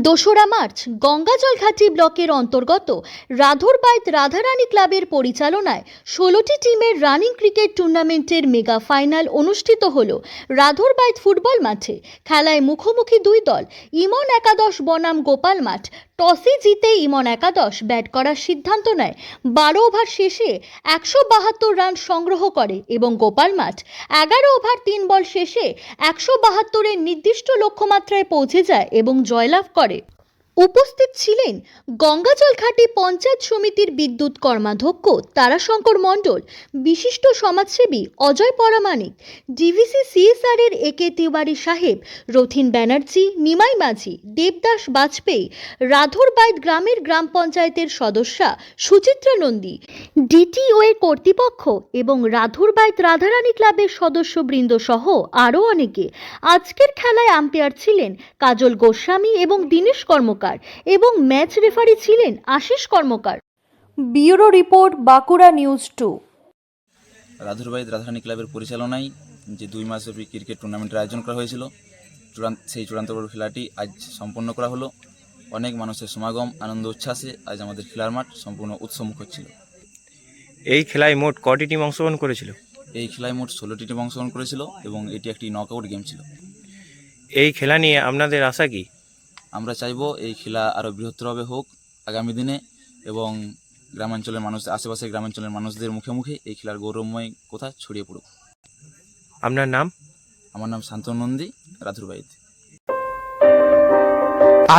দোসরা মার্চ গঙ্গাজল ঘাটি ব্লকের অন্তর্গত রাধুরবাইত রাধারানী ক্লাবের পরিচালনায় 16টি টিমের রানিং ক্রিকেট টুর্নামেন্টের মেগা ফাইনাল অনুষ্ঠিত হল রাধুরবাইত ফুটবল মাঠে। খেলায় মুখোমুখি দুই দল। ইমন একাদশ বনাম গোপাল মাঠ। টসে জিতে ইমন একাদশ ব্যাট করার সিদ্ধান্ত নেয়। 12 ওভার শেষে 172 রান সংগ্রহ করে এবং গোপাল মাঠ 11 ওভার 3 বল শেষে 172-এর নির্দিষ্ট লক্ষ্যমাত্রায় পৌঁছে যায় এবং জয়লাভ করে। উপস্থিত ছিলেন গঙ্গাজল ঘাটি পঞ্চায়েত সমিতির বিদ্যুৎ কর্মাধ্যক্ষ তারাশঙ্কর মণ্ডল, বিশিষ্ট সমাজসেবী অজয় পরামানিক, ডিভিসি সিএসআর এর একে তিওয়ারি সাহেব, রথিন ব্যানার্জি, নিমাই মাঝি, দেবদাস বাজপেয়ী, রাধুরবাইত গ্রামের গ্রাম পঞ্চায়েতের সদস্যা সুচিত্রা নন্দী, ডিটিও এর কর্তৃপক্ষ এবং রাধুরবাইত রাধারানী ক্লাবের সদস্যবৃন্দ সহ আরও অনেকে। আজকের খেলায় আম্পায়ার ছিলেন কাজল গোস্বামী এবং দীনেশ কর্মকার এবং ম্যাচ রেফারি ছিলেন Ashis Karmakar. Bureau report, Bankura news 2। রাধুরবাইত রাধারানী ক্লাবের পরিচালনায় যে 2 মাসব্যাপী ক্রিকেট টুর্নামেন্টের আয়োজন করা হয়েছিল, সেই চূড়ান্ত পর্ব খেলাটি আজ সম্পন্ন করা হলো। অনেক মানুষের সমাগম, আনন্দ উচ্ছ্বাসে আজ আমাদের খেলার মাঠ সম্পূর্ণ উৎসমুখর ছিল। এই খেলায় মোট কটি টিম অংশগ্রহণ করেছিল? এই খেলায় মোট 16টি টিম অংশগ্রহণ করেছিল এবং এটি একটি নকআউট গেম ছিল। এই খেলা নিয়ে আপনাদের আশা কি? আমরা চাইব এই খেলা আরও বৃহত্তরভাবে হোক আগামী দিনে এবং গ্রামাঞ্চলের মানুষ, আশেপাশের গ্রামাঞ্চলের মানুষদের মুখে মুখে এই খেলার গৌরবময় কথা ছড়িয়ে পড়ুক। আপনার নাম? আমার নাম শান্তনু নন্দী, রাধুরবাইত।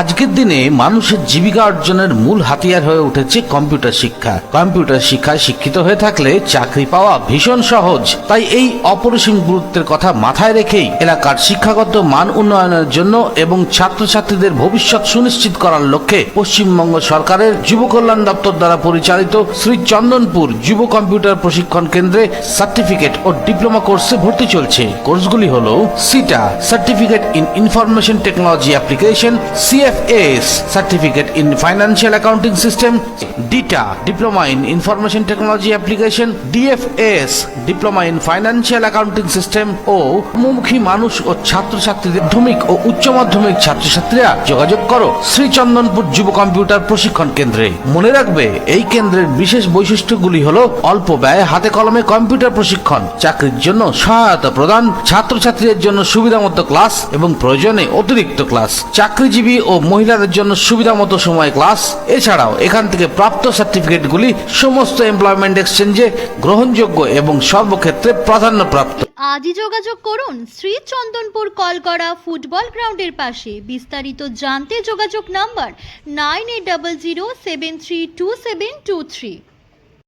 আজকের দিনে মানুষের জীবিকা অর্জনের মূল হাতিয়ার হয়ে উঠেছে কম্পিউটার শিক্ষা। কম্পিউটার শিক্ষায় শিক্ষিত হয়ে থাকলে চাকরি পাওয়া ভীষণ সহজ। তাই এই অপরিসীম গুরুত্বের কথা মাথায় রেখেই এলাকার শিক্ষাগত মান উন্নয়নের জন্য এবং ছাত্রছাত্রীদের ভবিষ্যৎ সুনিশ্চিত করার লক্ষ্যে পশ্চিমবঙ্গ সরকারের যুব কল্যাণ দপ্তর দ্বারা পরিচালিত শ্রী চন্দনপুর যুব কম্পিউটার প্রশিক্ষণ কেন্দ্রে সার্টিফিকেট ও ডিপ্লোমা কোর্সে ভর্তি চলছে। কোর্সগুলি হল সিটা, certificate in information technology application, CFAS, Certificate in Financial Accounting System, DITA, Diploma in Information Technology Application, DFAS, Diploma in Financial Accounting System ও মুখী মানুষ ও ছাত্রছাত্রীদের মাধ্যমিক ও উচ্চ মাধ্যমিক ছাত্রছাত্রীরা যোগাযোগ করো শ্রী চন্দনপুর যুব কম্পিউটার প্রশিক্ষণ কেন্দ্রে। মনে রাখবে, এই কেন্দ্রের বিশেষ বৈশিষ্ট্যগুলি হলো অল্প ব্যয়ে হাতে কলমে কম্পিউটার প্রশিক্ষণ, চাকরির জন্য সহায়তা প্রদান, ছাত্রছাত্রীদের জন্য সুবিধামতো ক্লাস এবং প্রয়োজনে অতিরিক্ত ক্লাস, চাকরিজীবী ও মহিলাদের জন্য সুবিধা মতো সময় ক্লাস। এছাড়াও এখান থেকে প্রাপ্ত সার্টিফিকেটগুলি সমস্ত এমপ্লয়মেন্ট এক্সচেঞ্জে গ্রহণযোগ্য এবং সর্বক্ষেত্রে প্রাধান্যপ্রাপ্ত। আজই যোগাযোগ করুন শ্রী চন্দনপুর কলগড়া ফুটবল গ্রাউন্ডের পাশে। বিস্তারিত জানতে যোগাযোগ নাম্বার 9800732723।